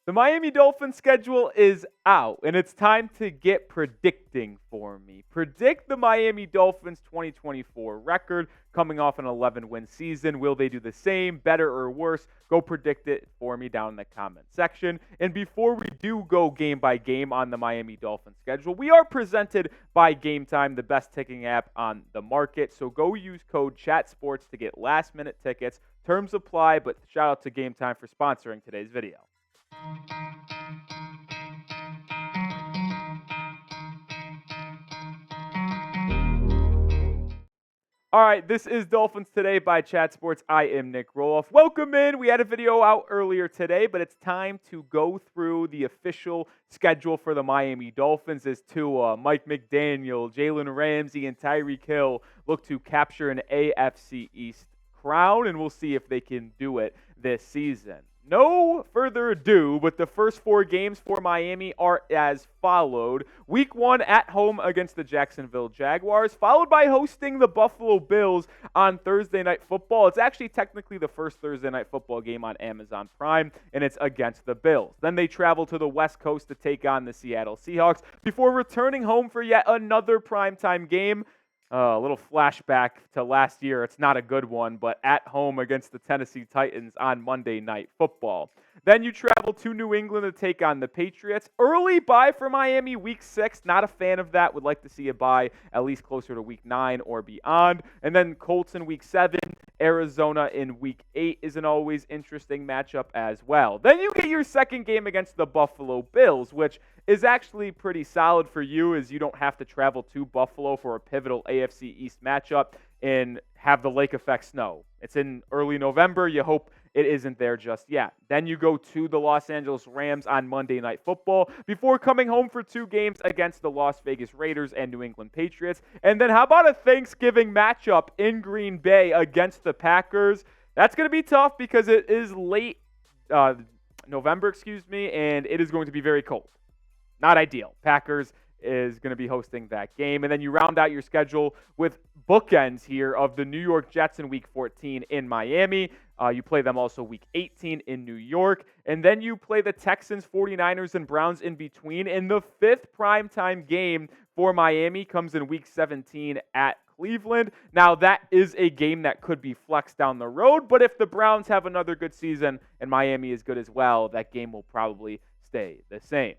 The Miami Dolphins schedule is out, and it's time to get predicting for me. Predict the Miami Dolphins 2024 record coming off an 11-win season. Will they do the same, better, or worse? Go predict it for me down in the comment section. And before we do go game by game on the Miami Dolphins schedule, we are presented by Game Time, the best ticketing app on the market. So go use code CHATSPORTS to get last-minute tickets. Terms apply, but shout out to Game Time for sponsoring today's video. All right, this is Dolphins Today by Chat Sports. I am Nick Roloff. Welcome in. We had a video out earlier today, but it's time to go through the official schedule for the Miami Dolphins as Tua, Mike McDaniel, Jalen Ramsey, and Tyreek Hill look to capture an AFC East crown, and we'll see if they can do it this season. No further ado, but the first 4 games for Miami are as followed. Week 1 at home against the Jacksonville Jaguars, followed by hosting the Buffalo Bills on Thursday Night Football. It's actually technically the first Thursday Night Football game on Amazon Prime, and it's against the Bills. Then they travel to the West Coast to take on the Seattle Seahawks before returning home for yet another primetime game. A little flashback to last year. It's not a good one, but at home against the Tennessee Titans on Monday Night Football. Then you travel to New England to take on the Patriots. Early bye for Miami, Week 6. Not a fan of that. Would like to see a bye at least closer to Week 9 or beyond. And then Colts in Week 7. Arizona in Week 8 is an always interesting matchup as well. Then you get your second game against the Buffalo Bills, which is actually pretty solid for you as you don't have to travel to Buffalo for a pivotal AFC East matchup and have the lake effect snow. It's in early November. You hope it isn't there just yet. Then you go to the Los Angeles Rams on Monday Night Football before coming home for 2 games against the Las Vegas Raiders and New England Patriots. And then how about a Thanksgiving matchup in Green Bay against the Packers? That's going to be tough because it is late November, and it is going to be very cold. Not ideal. Packers is going to be hosting that game. And then you round out your schedule with bookends here of the New York Jets in Week 14 in Miami. You play them also Week 18 in New York. And then you play the Texans, 49ers, and Browns in between. And the 5th primetime game for Miami comes in Week 17 at Cleveland. Now, that is a game that could be flexed down the road. But if the Browns have another good season and Miami is good as well, that game will probably stay the same.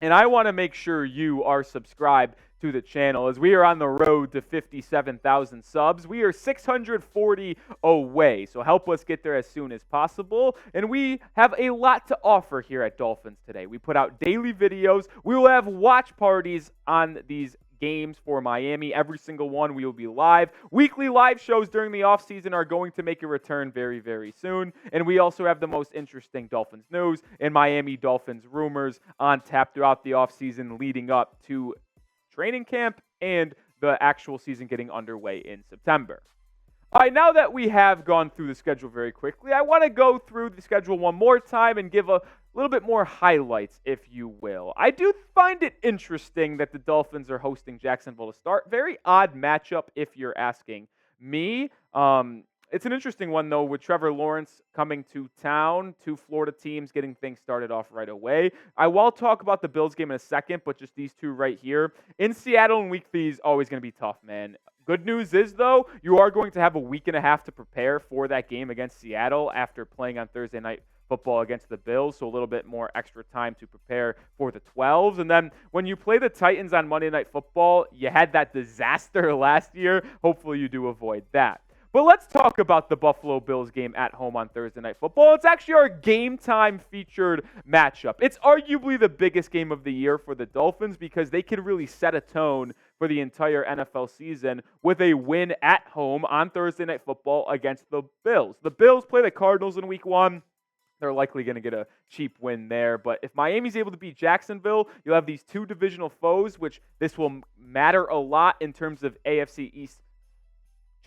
And I want to make sure you are subscribed to the channel as we are on the road to 57,000 subs. We are 640 away, so help us get there as soon as possible. And we have a lot to offer here at Dolphins Today. We put out daily videos. We will have watch parties on these games for Miami. Every single one, we will be live. Weekly live shows during the offseason are going to make a return very, very soon. And we also have the most interesting Dolphins news and Miami Dolphins rumors on tap throughout the offseason leading up to training camp and the actual season getting underway in September. All right, now that we have gone through the schedule very quickly, I want to go through the schedule one more time and give a little bit more highlights, if you will. I do find it interesting that the Dolphins are hosting Jacksonville to start. Very odd matchup, if you're asking me. It's an interesting one, though, with Trevor Lawrence coming to town, 2 Florida teams getting things started off right away. I will talk about the Bills game in a second, but just these 2 right here. In Seattle in Week 3 is always going to be tough, man. Good news is, though, you are going to have a week and a half to prepare for that game against Seattle after playing on Thursday Night Football against the Bills, so a little bit more extra time to prepare for the 12s. And then when you play the Titans on Monday Night Football, you had that disaster last year. Hopefully you do avoid that. But let's talk about the Buffalo Bills game at home on Thursday Night Football. It's actually our Game Time featured matchup. It's arguably the biggest game of the year for the Dolphins because they can really set a tone for the entire NFL season with a win at home on Thursday Night Football against the Bills. The Bills play the Cardinals in Week 1. They're likely going to get a cheap win there. But if Miami's able to beat Jacksonville, you'll have these 2 divisional foes, which this will matter a lot in terms of AFC East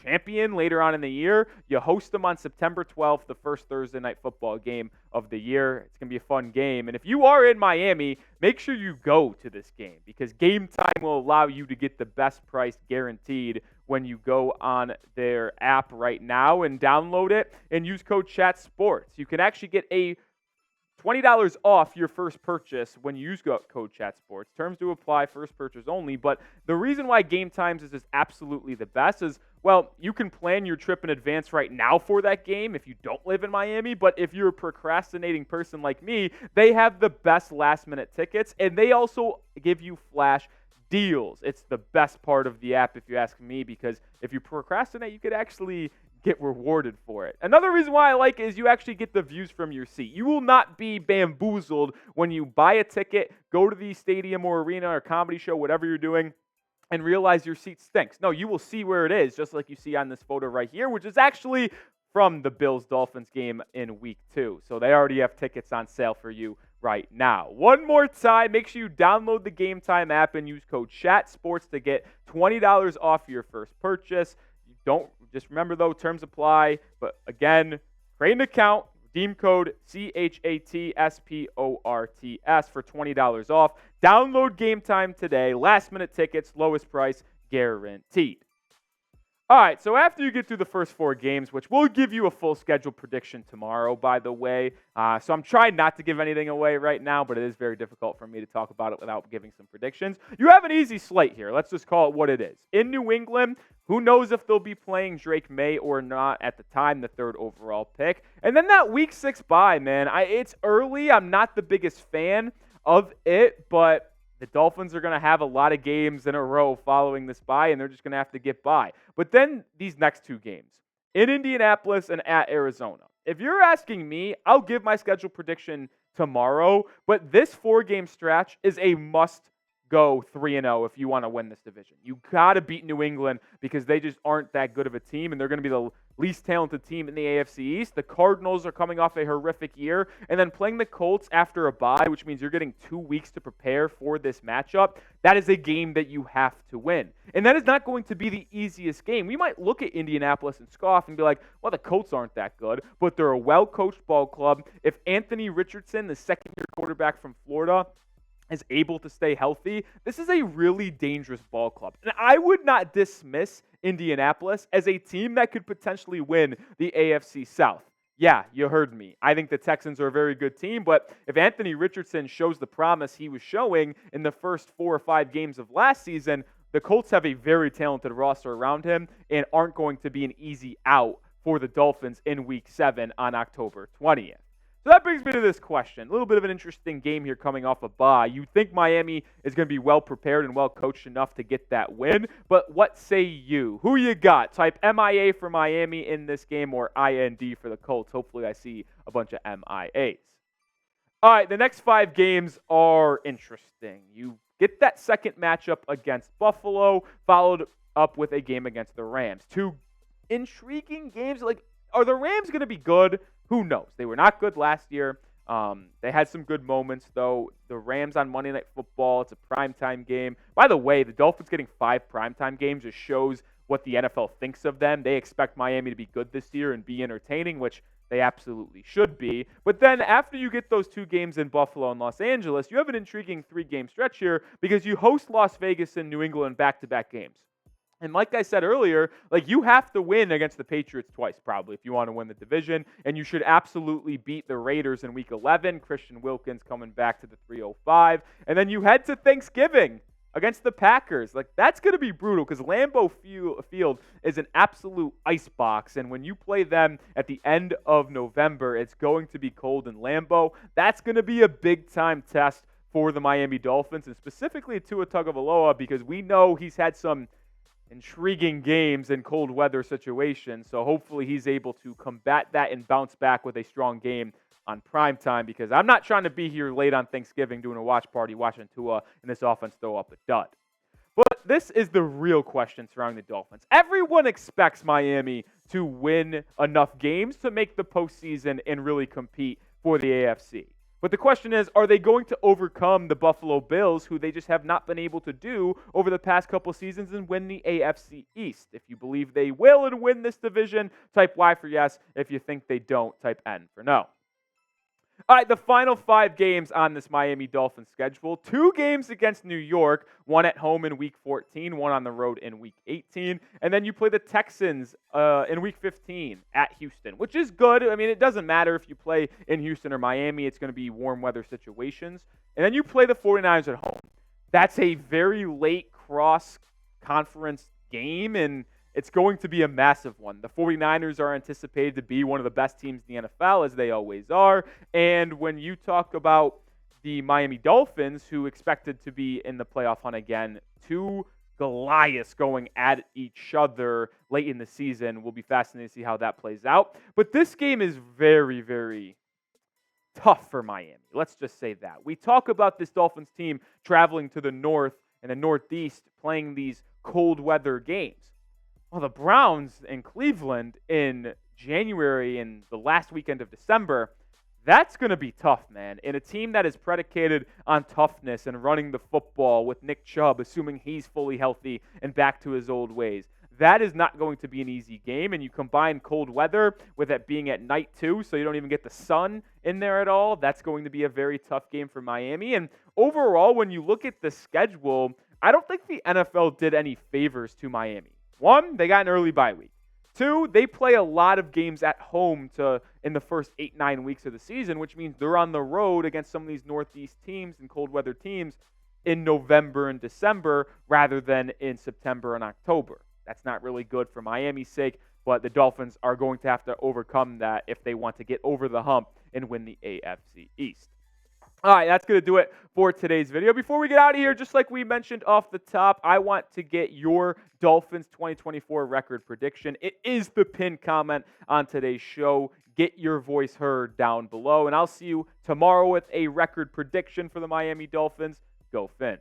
champion later on in the year. You host them on September 12th, the first Thursday Night Football game of the year. It's going to be a fun game. And if you are in Miami, make sure you go to this game because Game Time will allow you to get the best price guaranteed when you go on their app right now and download it and use code CHATSPORTS. You can actually get a $20 off your first purchase when you use code ChatSports. Terms do apply, first purchase only. But the reason why Game Times is just absolutely the best is, well, you can plan your trip in advance right now for that game if you don't live in Miami. But if you're a procrastinating person like me, they have the best last-minute tickets, and they also give you flash deals. It's the best part of the app, if you ask me, because if you procrastinate, you could actually get rewarded for it. Another reason why I like it is you actually get the views from your seat. You will not be bamboozled when you buy a ticket, go to the stadium or arena or comedy show, whatever you're doing, and realize your seat stinks. No, you will see where it is, just like you see on this photo right here, which is actually from the Bills-Dolphins game in Week 2. So they already have tickets on sale for you right now. One more time, make sure you download the Game Time app and use code ChatSports to get $20 off your first purchase. Just remember, though, terms apply. But again, create an account, redeem code CHATSPORTS for $20 off. Download Game Time today. Last-minute tickets, lowest price guaranteed. All right, so after you get through the first 4 games, which we'll give you a full schedule prediction tomorrow, by the way. So I'm trying not to give anything away right now, but it is very difficult for me to talk about it without giving some predictions. You have an easy slate here. Let's just call it what it is. In New England, who knows if they'll be playing Drake May or not at the time, the 3rd overall pick. And then that Week 6 bye, man. It's early. I'm not the biggest fan of it, but the Dolphins are going to have a lot of games in a row following this bye, and they're just going to have to get by. But then these next 2 games, in Indianapolis and at Arizona. If you're asking me, I'll give my schedule prediction tomorrow, but this 4-game stretch is a must-go 3-0 if you want to win this division. You got to beat New England because they just aren't that good of a team, and they're going to be the least talented team in the AFC East. The Cardinals are coming off a horrific year, and then playing the Colts after a bye, which means you're getting 2 weeks to prepare for this matchup. That is a game that you have to win. And that is not going to be the easiest game. We might look at Indianapolis and scoff and be like, well, the Colts aren't that good, but they're a well-coached ball club. If Anthony Richardson, the second-year quarterback from Florida, is able to stay healthy, this is a really dangerous ball club. And I would not dismiss Indianapolis as a team that could potentially win the AFC South. Yeah, you heard me. I think the Texans are a very good team, but if Anthony Richardson shows the promise he was showing in the first 4 or 5 games of last season, the Colts have a very talented roster around him and aren't going to be an easy out for the Dolphins in Week 7 on October 20th. So that brings me to this question. A little bit of an interesting game here coming off a bye. You think Miami is going to be well prepared and well coached enough to get that win, but what say you? Who you got? Type MIA for Miami in this game or IND for the Colts. Hopefully I see a bunch of MIAs. All right, the next 5 games are interesting. You get that second matchup against Buffalo, followed up with a game against the Rams. 2 intriguing games. Like, are the Rams going to be good? Who knows? They were not good last year. They had some good moments, though. The Rams on Monday Night Football, it's a primetime game. By the way, the Dolphins getting 5 primetime games just shows what the NFL thinks of them. They expect Miami to be good this year and be entertaining, which they absolutely should be. But then after you get those 2 games in Buffalo and Los Angeles, you have an intriguing 3-game stretch here because you host Las Vegas and New England back-to-back games. And like I said earlier, like you have to win against the Patriots twice probably if you want to win the division, and you should absolutely beat the Raiders in Week 11. Christian Wilkins coming back to the 305. And then you head to Thanksgiving against the Packers. Like, that's going to be brutal because Lambeau Field is an absolute icebox, and when you play them at the end of November, it's going to be cold in Lambeau. That's going to be a big-time test for the Miami Dolphins, and specifically Tua Tagovailoa, because we know he's had some intriguing games in cold weather situations. So hopefully he's able to combat that and bounce back with a strong game on primetime, because I'm not trying to be here late on Thanksgiving doing a watch party watching Tua and this offense throw up a dud. But this is the real question surrounding the Dolphins. Everyone expects Miami to win enough games to make the postseason and really compete for the AFC. But the question is, are they going to overcome the Buffalo Bills, who they just have not been able to do over the past couple seasons, and win the AFC East? If you believe they will and win this division, type Y for yes. If you think they don't, type N for no. All right, the final 5 games on this Miami Dolphins schedule. 2 games against New York, one at home in Week 14, one on the road in Week 18. And then you play the Texans in Week 15 at Houston, which is good. I mean, it doesn't matter if you play in Houston or Miami. It's going to be warm weather situations. And then you play the 49ers at home. That's a very late cross-conference game, and it's going to be a massive one. The 49ers are anticipated to be one of the best teams in the NFL, as they always are. And when you talk about the Miami Dolphins, who expected to be in the playoff hunt again, 2 Goliaths going at each other late in the season. Will be fascinating to see how that plays out. But this game is very, very tough for Miami. Let's just say that. We talk about this Dolphins team traveling to the north and the northeast, playing these cold weather games. Well, the Browns in Cleveland in January and the last weekend of December, that's going to be tough, man. And a team that is predicated on toughness and running the football with Nick Chubb, assuming he's fully healthy and back to his old ways. That is not going to be an easy game, and you combine cold weather with it being at night too, so you don't even get the sun in there at all. That's going to be a very tough game for Miami. And overall, when you look at the schedule, I don't think the NFL did any favors to Miami. 1, they got an early bye week. 2, they play a lot of games at home in the first 8-9 weeks of the season, which means they're on the road against some of these Northeast teams and cold weather teams in November and December rather than in September and October. That's not really good for Miami's sake, but the Dolphins are going to have to overcome that if they want to get over the hump and win the AFC East. All right, that's going to do it for today's video. Before we get out of here, just like we mentioned off the top, I want to get your Dolphins 2024 record prediction. It is the pinned comment on today's show. Get your voice heard down below, and I'll see you tomorrow with a record prediction for the Miami Dolphins. Go Fins.